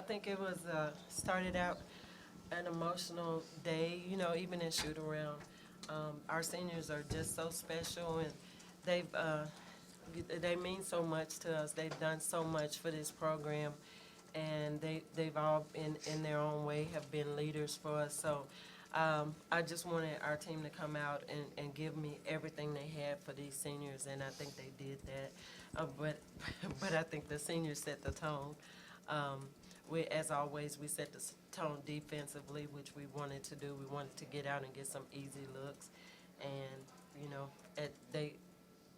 I think it was started out an emotional day. Even in shoot around, our seniors are just so special, and they've they mean so much to us. They've done so much for this program, and they've all in their own way have been leaders for us. So I just wanted our team to come out and give me everything they had for these seniors, and I think they did that. But but I think the seniors set the tone. As always, we set the tone defensively, which we wanted to do. We wanted to get out and get some easy looks, and they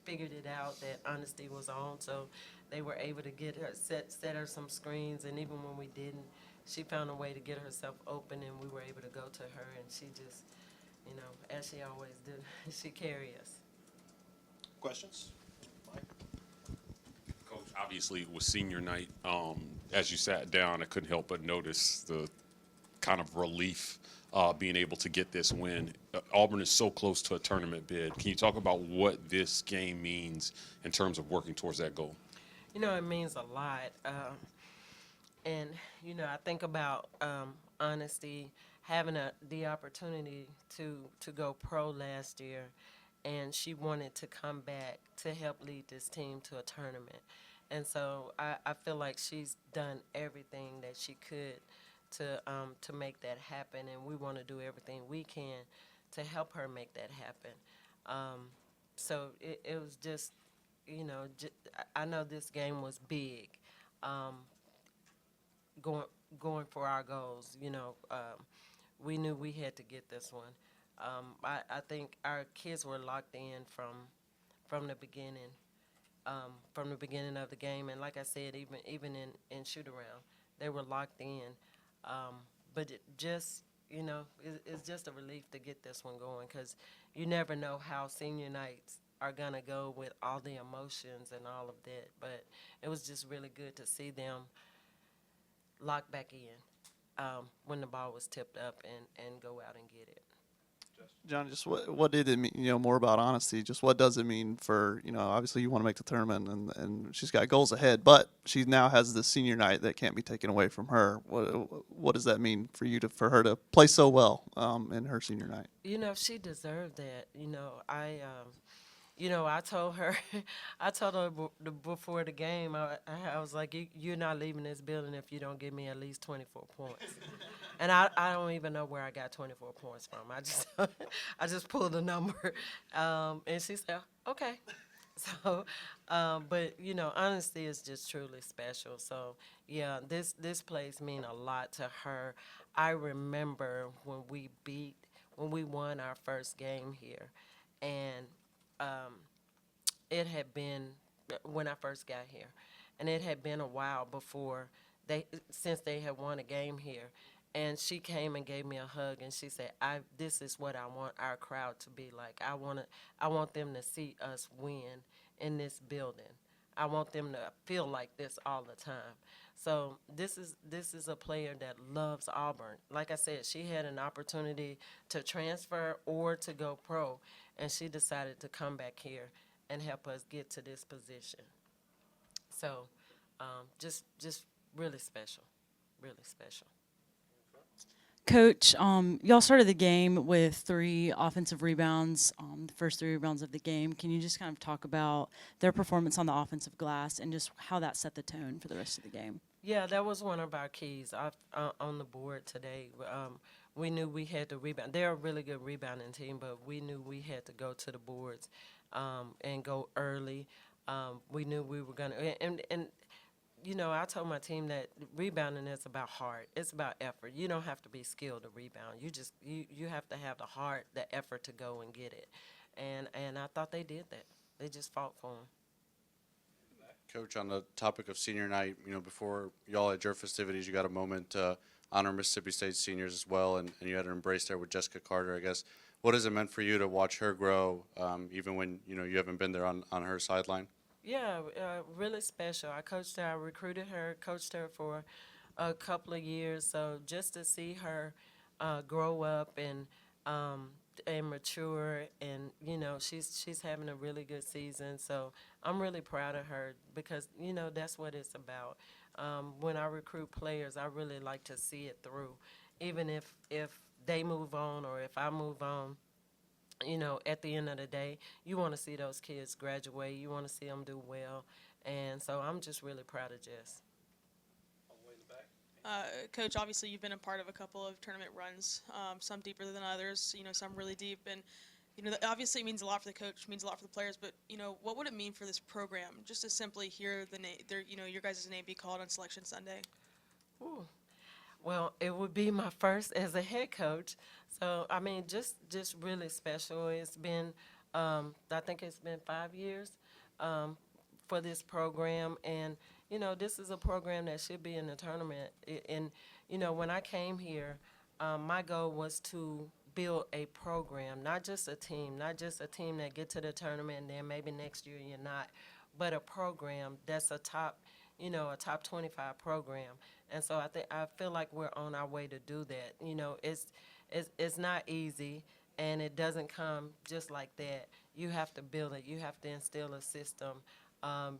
figured it out that honesty was on, so they were able to get her set her some screens, and even when we didn't, she found a way to get herself open, and we were able to go to her, and she just, as she always did, she carried us. Questions? Mike? Coach, obviously it was senior night. As you sat down, I couldn't help but notice the kind of relief being able to get this win. Auburn is so close to a tournament bid. Can you talk about what this game means in terms of working towards that goal? It means a lot. And, I think about honesty, having the opportunity to go pro last year, and she wanted to come back to help lead this team to a tournament. And so I feel like she's done everything that she could to make that happen, and we want to do everything we can to help her make that happen. So it was just, I know this game was big, going going for our goals. We knew we had to get this one. I think our kids were locked in from the beginning. From the beginning of the game, and like I said, even in shoot around, they were locked in. But it just, it's just a relief to get this one going, because you never know how senior nights are gonna go with all the emotions and all of that. But it was just really good to see them lock back in when the ball was tipped up and go out and get it. John, just what did it mean, more about honesty? Just what does it mean for, obviously you want to make the tournament, and she's got goals ahead, but she now has this senior night that can't be taken away from her. What does that mean for you for her to play so well in her senior night? She deserved that. I told her, before the game, I was like, you're not leaving this building if you don't give me at least 24 points. And I don't even know where I got 24 points from. I just pulled a number, and she said, okay. So, but honesty is just truly special. So, yeah, this place mean a lot to her. I remember when we won our first game here, and it had been when I first got here, and it had been a while since they had won a game here. And she came and gave me a hug, and she said, this is what I want our crowd to be like. I want them to see us win in this building. I want them to feel like this all the time. So this is a player that loves Auburn. Like I said, she had an opportunity to transfer or to go pro, and she decided to come back here and help us get to this position. So just really special, really special. Coach, y'all started the game with 3 offensive rebounds, the first 3 rebounds of the game. Can you just kind of talk about their performance on the offensive glass and just how that set the tone for the rest of the game? Yeah, that was one of our keys on the board today. We knew we had to rebound. They're a really good rebounding team, but we knew we had to go to the boards and go early. We knew we were going to – and I told my team that rebounding is about heart. It's about effort. You don't have to be skilled to rebound. You have to have the heart, the effort to go and get it. And I thought they did that. They just fought for them. Coach, on the topic of senior night, before y'all had your festivities, you got a moment to honor Mississippi State seniors as well, and you had an embrace there with Jessica Carter, I guess. What has it meant for you to watch her grow, even when, you haven't been there on her sideline? Yeah, really special. I coached her, I recruited her, coached her for a couple of years. So just to see her grow up and mature, and she's having a really good season. So I'm really proud of her because that's what it's about. When I recruit players, I really like to see it through, even if they move on or if I move on. At the end of the day, you want to see those kids graduate. You want to see them do well, and so I'm just really proud of Jess. Coach, obviously you've been a part of a couple of tournament runs, some deeper than others, some really deep, and that obviously it means a lot for the coach, means a lot for the players, but what would it mean for this program just to simply hear your guys' name be called on Selection Sunday? Ooh. Well, it would be my first as a head coach, so I mean, just really special. It's been, I think it's been 5 years for this program, and this is a program that should be in the tournament. And when I came here, my goal was to build a program, not just a team that get to the tournament and then maybe next year you're not, but a program that's a top 25 program. And so I feel like we're on our way to do that. It's not easy, and it doesn't come just like that. You have to build it. You have to instill a system.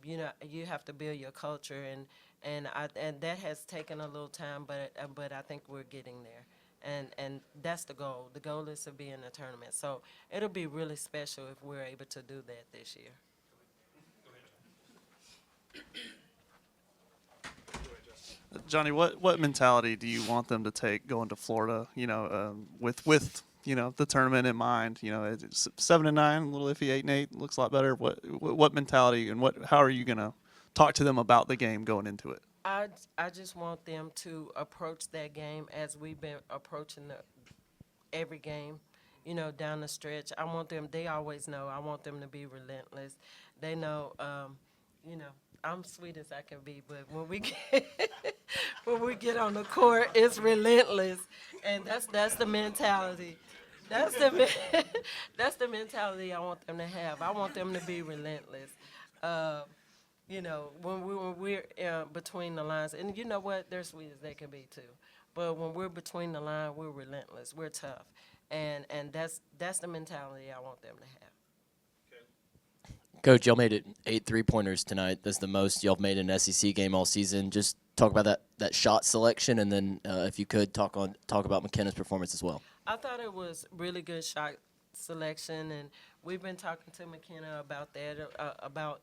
You have to build your culture, and that has taken a little time, but I think we're getting there. And that's the goal. The goal is to be in the tournament. So it'll be really special if we're able to do that this year. Johnny, what mentality do you want them to take going to Florida? With the tournament in mind. It's 7-9, a little iffy. 8-8 looks a lot better. What mentality and how are you gonna talk to them about the game going into it? I just want them to approach that game as we've been approaching every game, down the stretch. I want them. They always know. I want them to be relentless. They know. I'm sweet as I can be, but when we get on the court, it's relentless, and that's the mentality. That's the mentality I want them to have. I want them to be relentless. When we're between the lines, and you know what, they're sweet as they can be too. But when we're between the line, we're relentless. We're tough, and that's the mentality I want them to have. Coach, y'all made it 8 3-pointers tonight. That's the most y'all made in an SEC game all season. Just talk about that shot selection, and then if you could talk about McKenna's performance as well. I thought it was really good shot selection, and we've been talking to McKenna about that, about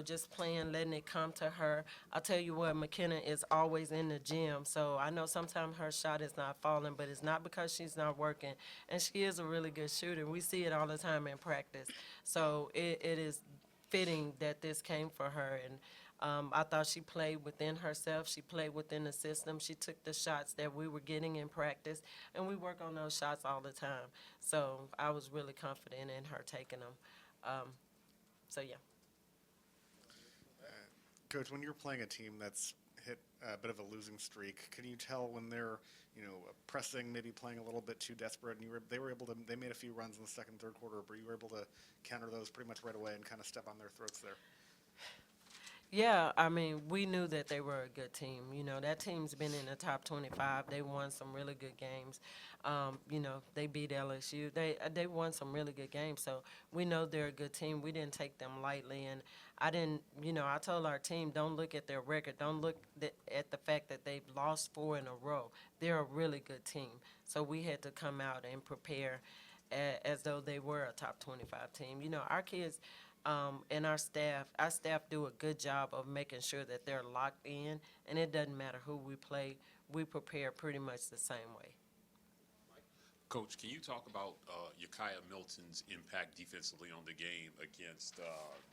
just playing, letting it come to her. I'll tell you what, McKenna is always in the gym, so I know sometimes her shot is not falling, but it's not because she's not working, and she is a really good shooter. We see it all the time in practice, so it is fitting that this came for her, and I thought she played within herself. She played within the system. She took the shots that we were getting in practice, and we work on those shots all the time. So I was really confident in her taking them. So, yeah. Coach, when you're playing a team that's hit a bit of a losing streak, can you tell when they're, pressing, maybe playing a little bit too desperate, and they made a few runs in the second, third quarter, but you were able to counter those pretty much right away and kind of step on their throats there? Yeah, I mean, we knew that they were a good team. That team's been in the top 25. They won some really good games. They beat LSU. They won some really good games. So we know they're a good team. We didn't take them lightly. And I didn't, I told our team, don't look at their record. Don't look at the fact that they've lost 4 in a row. They're a really good team. So we had to come out and prepare as though they were a top 25 team. Our kids and our staff do a good job of making sure that they're locked in, and it doesn't matter who we play. We prepare pretty much the same way. Coach, can you talk about Yakaya Milton's impact defensively on the game against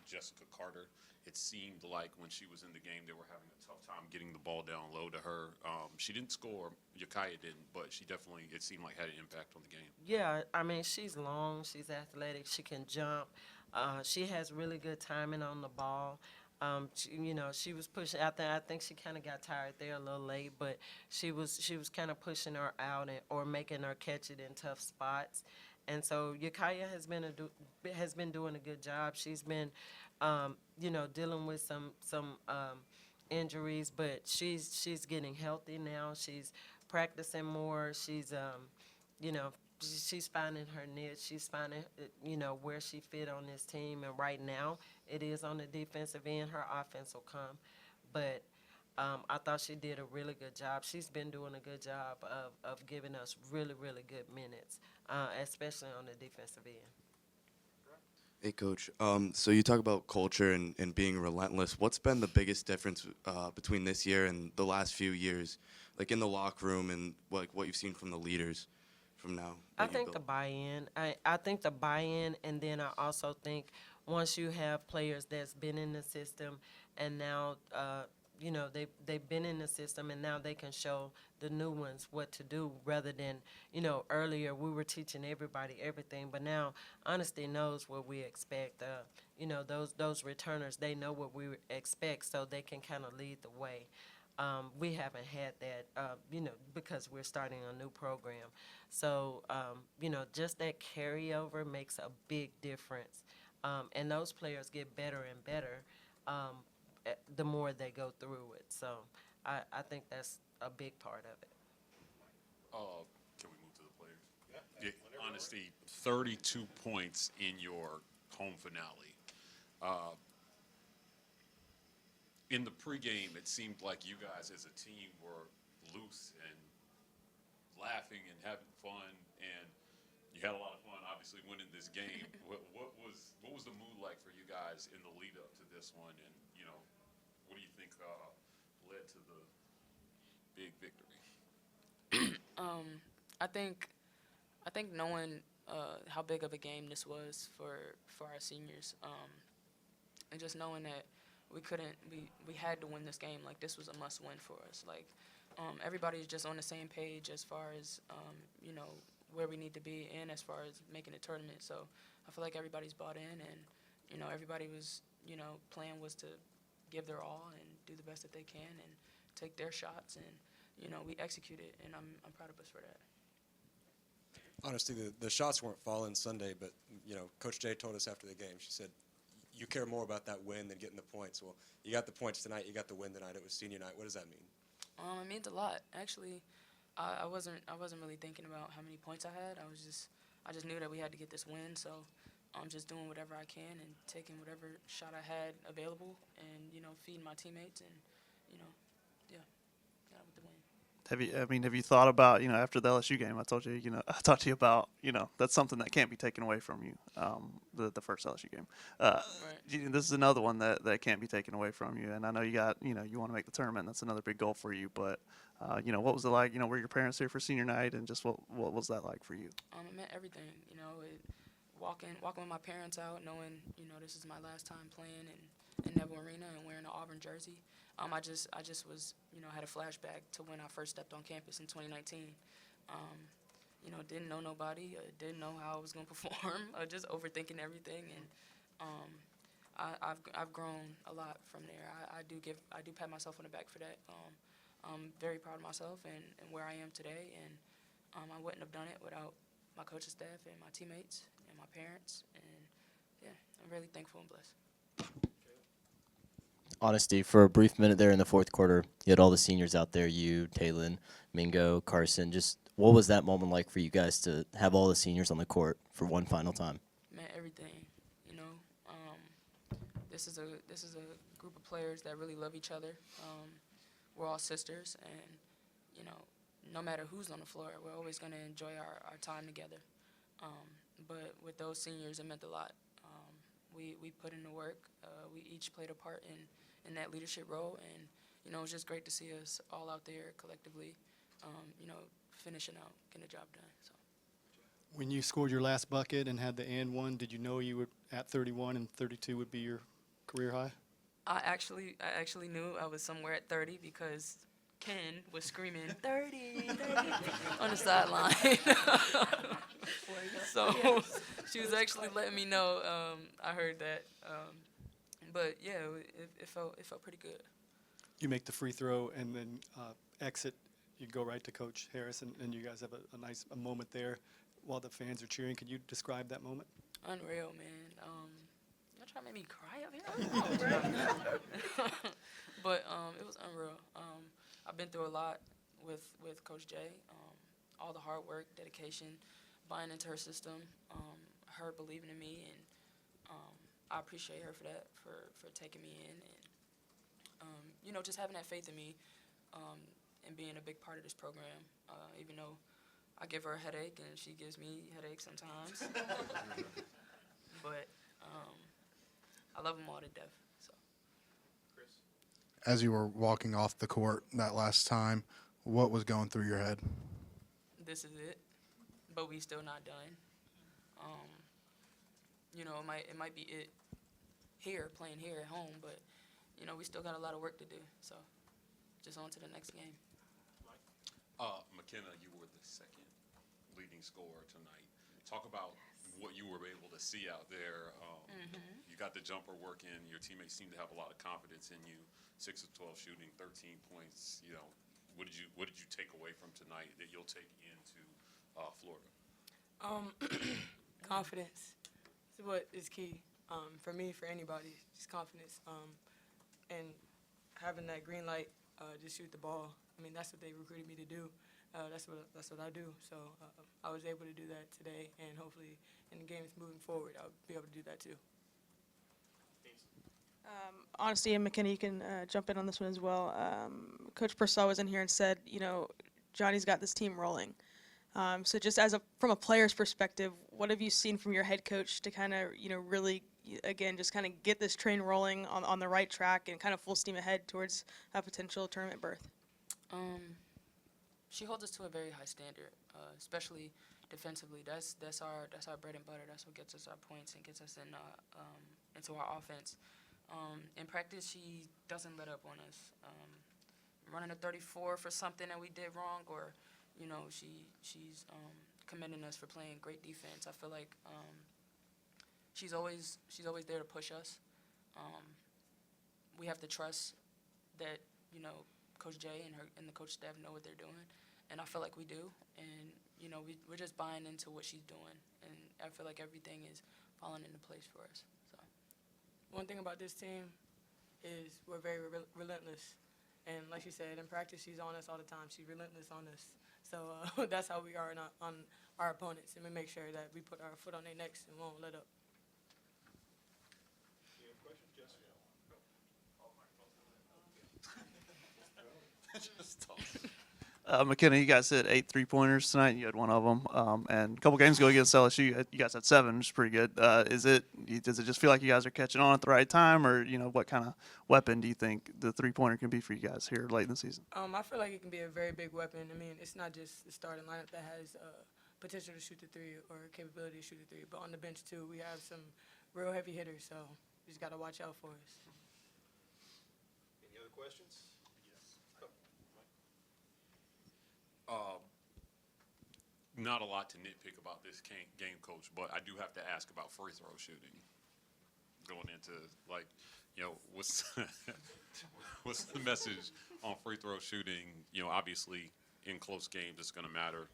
Jessica Carter? It seemed like when she was in the game, they were having a tough time getting the ball down low to her. She didn't score, Yakaya didn't, but she definitely, it seemed like, had an impact on the game. Yeah, I mean, she's long, she's athletic, she can jump. She has really good timing on the ball. She was pushing out there. I think she kind of got tired there a little late, but she was kind of pushing her out or making her catch it in tough spots. And so Yakaya has been doing a good job. She's been, dealing with some injuries, but she's getting healthy now. She's practicing more. She's she's finding her niche. She's finding, where she fit on this team. And right now, it is on the defensive end. Her offense will come. But I thought she did a really good job. She's been doing a good job of giving us really, really good minutes, especially on the defensive end. Hey, Coach. So you talk about culture and being relentless. What's been the biggest difference between this year and the last few years, like in the locker room and what you've seen from the leaders from now? I that you've think the built? buy-in. I think the buy-in, and then I also think once you have players that's been in the system, and now they've been in the system, and now they can show the new ones what to do. Rather than earlier we were teaching everybody everything, but now Honesty knows what we expect. Those returners, they know what we expect, so they can kind of lead the way. We haven't had that, because we're starting a new program. So, just that carryover makes a big difference. And those players get better and better the more they go through it. So, I think that's a big part of it. Can we move to the players? Yeah. Honesty, 32 points in your home finale. In the pregame, it seemed like you guys as a team were loose and laughing and having fun, and you had a lot of fun, obviously, winning this game. What was the mood like for you guys in the lead up to this one, and what do you think led to the big victory? I think knowing how big of a game this was for our seniors, and just knowing that we had to win this game. Like, this was a must win for us. Like, everybody's just on the same page as far as where we need to be and as far as making a tournament. So I feel like everybody's bought in, and everybody was plan was to give their all and do the best that they can and take their shots, and we executed, and I'm proud of us for that. Honestly, the shots weren't falling Sunday, but Coach Jay told us after the game. She said, "You care more about that win than getting the points." Well, you got the points tonight. You got the win tonight. It was senior night. What does that mean? It means a lot. Actually, I wasn't really thinking about how many points I had. I just knew that we had to get this win. So I'm just doing whatever I can and taking whatever shot I had available, and feeding my teammates, and got with the win. Have you thought about, after the LSU game, I told you, I talked to you about, that's something that can't be taken away from you, the first LSU game. Right. This is another one that can't be taken away from you. And I know you got, you want to make the tournament. That's another big goal for you. But, what was it like? Were your parents here for senior night, and just what was that like for you? It meant everything. Walking with my parents out, knowing, this is my last time playing in Neville Arena and wearing an Auburn jersey. I just was, had a flashback to when I first stepped on campus in 2019. Didn't know nobody, didn't know how I was going to perform, just overthinking everything, and I've grown a lot from there. I do pat myself on the back for that. I'm very proud of myself and where I am today, and I wouldn't have done it without my coaching staff and my teammates and my parents, and yeah, I'm really thankful and blessed. Honesty, for a brief minute there in the fourth quarter, you had all the seniors out there, you, Taylon, Mingo, Carson. Just what was that moment like for you guys to have all the seniors on the court for one final time? Man, everything. This is a group of players that really love each other. We're all sisters, and no matter who's on the floor, we're always going to enjoy our time together. But with those seniors, it meant a lot. We put in the work. We each played a part in that leadership role, and it was just great to see us all out there collectively, finishing out, getting the job done. So. When you scored your last bucket and had the and one, did you know you were at 31 and 32 would be your career high? I actually knew I was somewhere at 30 because Ken was screaming 30, 30 on the sideline. So she was actually letting me know. I heard that, but yeah, it felt pretty good. You make the free throw and then exit. You go right to Coach Harris, and you guys have a nice moment there while the fans are cheering. Could you describe that moment? Unreal, man. Y'all trying to make me cry up here? But it was unreal. I've been through a lot with Coach Jay. All the hard work, dedication, buying into her system, her believing in me, and I appreciate her for that, for taking me in. And just having that faith in me and being a big part of this program, even though I give her a headache and she gives me headaches sometimes. But I love them all to death. So. As you were walking off the court that last time, what was going through your head? This is it, but we still not done. It might be it here, playing here at home, but we still got a lot of work to do. So, just on to the next game. McKenna, you were the second leading scorer tonight. Talk about what you were able to see out there. You got the jumper working. Your teammates seem to have a lot of confidence in you. 6 of 12 shooting, 13 points. What did you take away from tonight that you'll take into Florida? Confidence is what is key for me, for anybody. Just confidence and having that green light. Just shoot the ball. I mean, that's what they recruited me to do. That's what I do. So I was able to do that today, and hopefully in the games moving forward, I'll be able to do that too. Honestly, and McKenna, you can jump in on this one as well. Coach Purcell was in here and said, Johnny's got this team rolling. So just from a player's perspective, what have you seen from your head coach to kind of, really, again, just kind of get this train rolling on the right track and kind of full steam ahead towards a potential tournament berth? She holds us to a very high standard, especially defensively. That's our bread and butter. That's what gets us our points and gets us into our offense. In practice, she doesn't let up on us. Running a 34 for something that we did wrong, or she's commending us for playing great defense. I feel like she's always there to push us. We have to trust that Coach Jay and the coach staff know what they're doing, and I feel like we do. And we're just buying into what she's doing, and I feel like everything is falling into place for us. So. One thing about this team is we're very relentless. And like she said, in practice, she's on us all the time. She's relentless on us. So that's how we are on our opponents. And we make sure that we put our foot on their necks and won't let up. You have a question, Jesse? McKenna, you guys hit 8 3-pointers tonight. You had one of them, and a couple games ago against LSU, you guys had 7, which is pretty good. Does it just feel like you guys are catching on at the right time, or what kind of weapon do you think the 3-pointer can be for you guys here late in the season? I feel like it can be a very big weapon. I mean, it's not just the starting lineup that has potential to shoot the 3 or capability to shoot the 3, but on the bench too, we have some real heavy hitters. So we just got to watch out for us. Any other questions? Not a lot to nitpick about this game, Coach, but I do have to ask about free throw shooting. Going into, what's what's the message on free throw shooting? Obviously in close games it's going to matter.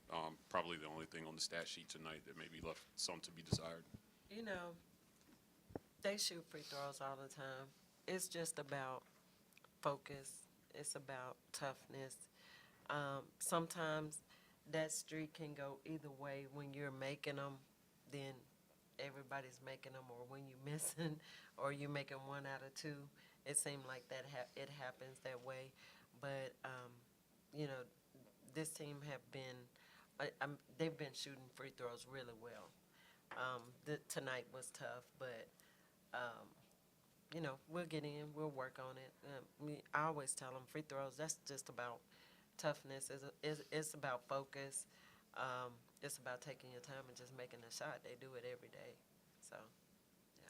Probably the only thing on the stat sheet tonight that maybe left some to be desired. They shoot free throws all the time. It's just about focus. It's about toughness. Sometimes that streak can go either way. When you're making them, then everybody's making them, or when you're missing, or you're making 1 out of 2. It seems like that it happens that way. But this team have been they've been shooting free throws really well. Tonight was tough, but we'll get in. We'll work on it. I always tell them free throws. That's just about toughness. It's about focus. It's about taking your time and just making a shot. They do it every day. So, yeah.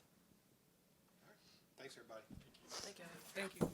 Thanks, everybody. Thank you.